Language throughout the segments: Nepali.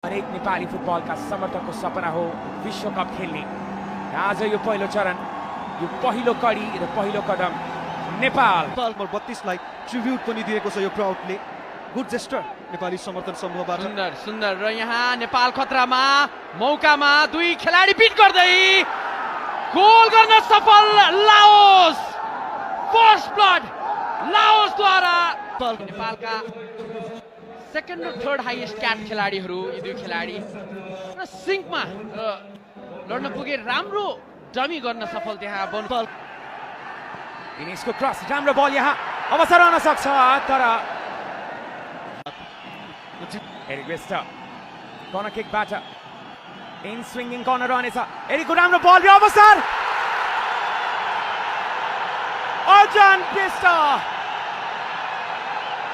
हरेक नेपाली फुटबलका समर्थकको सपना हो विश्वकप खेल्ने। आज यो पहिलो चरण, यो पहिलो कडी र पहिलो कदम नेपाल। नम्बर 32 लाई ट्रिब्युट पनि दिएको छ यो क्राउडले। गुड जेस्टर नेपाली समर्थन समूहबाट। सुन्दर सुन्दर र यहाँ नेपाल खतरामा, मौकामा दुई खेलाडी पिट गर्दै गोल गर्न सफल लाओस। First blood लाओसद्वारा। नेपालका सेकेन्ड र थर्ड हाइएस्ट क्याट खेलाडीहरू यी दुई खेलाडी र सिङ्कमा लड्न पुगे। राम्रो डमी गर्न सफल त्यहाँ बन। दिनेशको क्रस, राम्रो बल, यहाँ अवसर आउन सक्छ तर एरिक वेस्टर कर्नर किकबाट इन स्विङ्गिङ कर्नर रहनेछ। एरिकको राम्रो बल र अवसर। अर्जन बिष्ट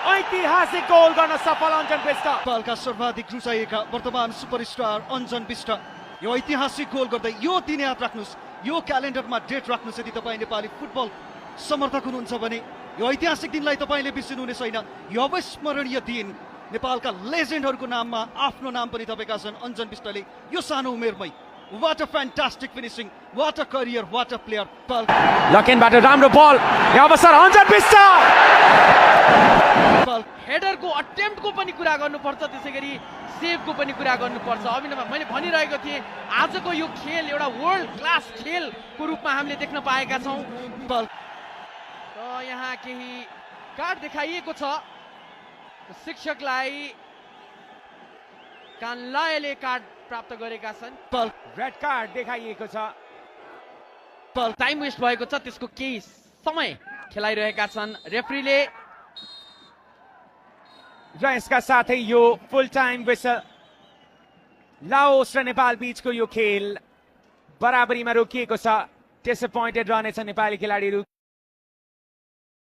ऐतिहासिक गोल गर्न सफल अन्जन बिष्ट। नेपालका सर्वाधिक रुचाइएका वर्तमान सुपरस्टार अन्जन बिष्ट यो ऐतिहासिक गोल गर्दै यो दिन याद राख्नुस्, यो क्यालेन्डरमा डेट राख्नुस्। यदि तपाईँ नेपाली फुटबल समर्थक हुनुहुन्छ भने यो ऐतिहासिक दिनलाई तपाईँले बिर्सिनुहुने छैन। यो अविस्मरणीय दिन नेपालका लेजेन्डहरूको नाममा आफ्नो नाम पनि थपेका छन् अन्जन बिष्टले यो सानो उमेरमै। What a fantastic finishing, what a career, what a player. लकेनबाट राम्रो बल, यहाँ अवसर अन्जन बिष्ट। हेडरको अटेम्प्टको पनि कुरा गर्नुपर्छ, त्यसैगरी सेभको पनि कुरा गर्नुपर्छ। अभिनव मैले भनिरहेको थिएँ आजको यो खेल एउटा वर्ल्ड क्लास खेलको रूपमा हामीले देख्न पाएका छौँ। र यहाँ केही कार्ड देखाइएको छ। शिक्षकलाई कानलायले कार्ड प्राप्त गरेका छन्। रेड कार्ड देखाइएको छ। टाइम वेस्ट भएको छ, त्यसको केही समय खेलाइरहेका छन् रेफ्रीले। र यसका साथै यो फुल टाइम विसल। लाओस र नेपाल बीचको यो खेल बराबरीमा रोकिएको छ। डिसअपोइन्टेड रहनेछ नेपाली खेलाडीहरू।